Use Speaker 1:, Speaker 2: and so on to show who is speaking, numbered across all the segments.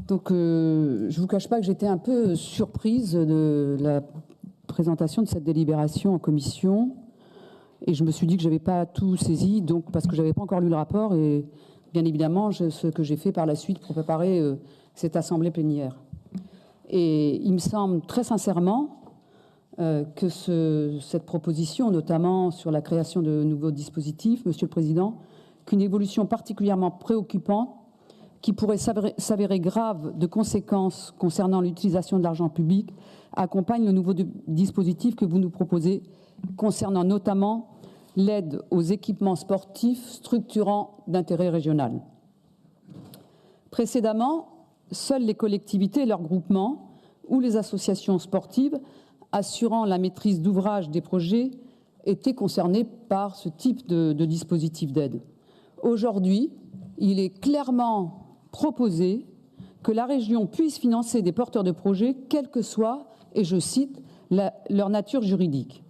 Speaker 1: Donc, je ne vous cache pas que j'étais un peu surprise de la présentation de cette délibération en commission. Et je me suis dit que je n'avais pas tout saisi, donc, parce que je n'avais pas encore lu le rapport. Et bien évidemment, ce que j'ai fait par la suite pour préparer cette assemblée plénière. Et il me semble très sincèrement que cette proposition, notamment sur la création de nouveaux dispositifs, Monsieur le Président, qu'une évolution particulièrement préoccupante qui pourrait s'avérer grave de conséquences concernant l'utilisation de l'argent public, accompagne le nouveau dispositif que vous nous proposez, concernant notamment l'aide aux équipements sportifs structurants d'intérêt régional. Précédemment, seules les collectivités et leurs groupements ou les associations sportives assurant la maîtrise d'ouvrage des projets étaient concernés par ce type de dispositif d'aide. Aujourd'hui, il est clairement proposé que la région puisse financer des porteurs de projets, quelle que soit, et je cite, leur nature juridique.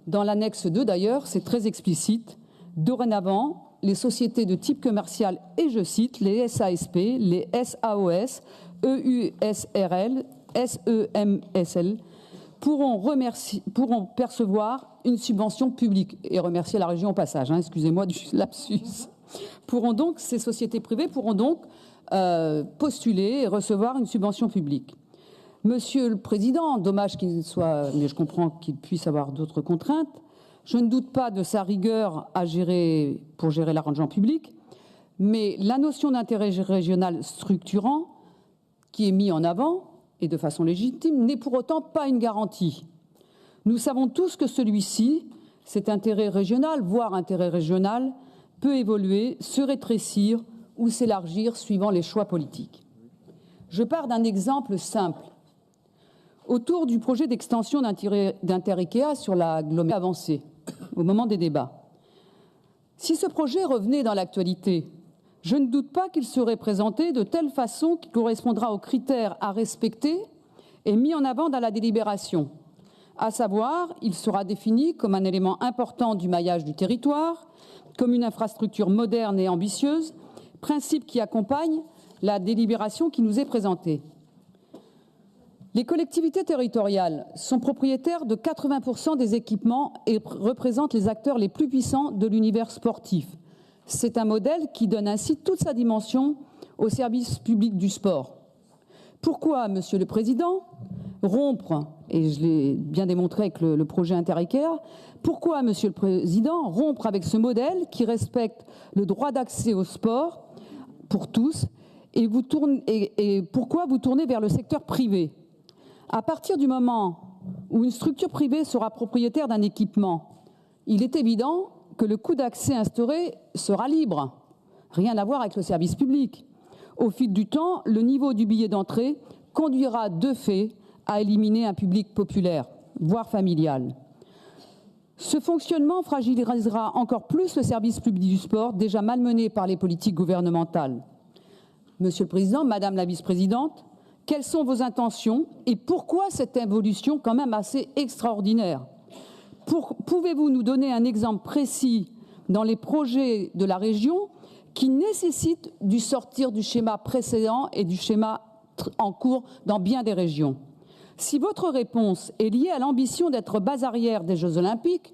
Speaker 1: Dans l'annexe 2, d'ailleurs, c'est très explicite. Dorénavant, les sociétés de type commercial, et je cite, les SASP, les SAOS, EUSRL, SEMSL, pourront percevoir une subvention publique, et remercier la région au passage, excusez-moi du lapsus. Ces sociétés privées pourront donc postuler et recevoir une subvention publique. Monsieur le Président, dommage qu'il soit, mais je comprends qu'il puisse avoir d'autres contraintes, je ne doute pas de sa rigueur pour gérer l'argent public, mais la notion d'intérêt régional structurant qui est mis en avant, et de façon légitime, n'est pour autant pas une garantie. Nous savons tous que celui-ci, cet intérêt régional, voire intérêt régional, peut évoluer, se rétrécir ou s'élargir suivant les choix politiques. Je pars d'un exemple simple. Autour du projet d'extension d'Inter-IKEA sur l'agglomération avancée, au moment des débats. Si ce projet revenait dans l'actualité, je ne doute pas qu'il serait présenté de telle façon qu'il correspondra aux critères à respecter et mis en avant dans la délibération. À savoir, il sera défini comme un élément important du maillage du territoire, comme une infrastructure moderne et ambitieuse, principe qui accompagne la délibération qui nous est présentée. Les collectivités territoriales sont propriétaires de 80% des équipements et représentent les acteurs les plus puissants de l'univers sportif. C'est un modèle qui donne ainsi toute sa dimension au service public du sport. Pourquoi, Monsieur le Président, rompre, et je l'ai bien démontré avec le projet Inter-IKEA, pourquoi, Monsieur le Président, rompre avec ce modèle qui respecte le droit d'accès au sport pour tous et pourquoi vous tournez vers le secteur privé? À partir du moment où une structure privée sera propriétaire d'un équipement, il est évident que le coût d'accès instauré sera libre. Rien à voir avec le service public. Au fil du temps, le niveau du billet d'entrée conduira de fait à éliminer un public populaire, voire familial. Ce fonctionnement fragilisera encore plus le service public du sport, déjà malmené par les politiques gouvernementales. Monsieur le Président, Madame la Vice-présidente, quelles sont vos intentions et pourquoi cette évolution quand même assez extraordinaire? Pouvez-vous nous donner un exemple précis dans les projets de la région qui nécessitent du sortir du schéma précédent et du schéma en cours dans bien des régions? Si votre réponse est liée à l'ambition d'être base arrière des Jeux Olympiques,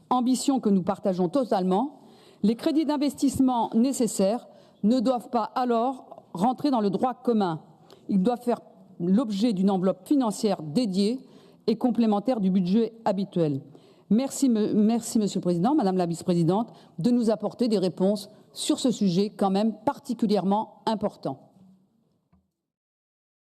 Speaker 1: ambition que nous partageons totalement, les crédits d'investissement nécessaires ne doivent pas alors rentrer dans le droit commun. Ils doivent faire l'objet d'une enveloppe financière dédiée et complémentaire du budget habituel. Merci, Monsieur le Président, Madame la Vice-présidente, de nous apporter des réponses sur ce sujet quand même particulièrement important.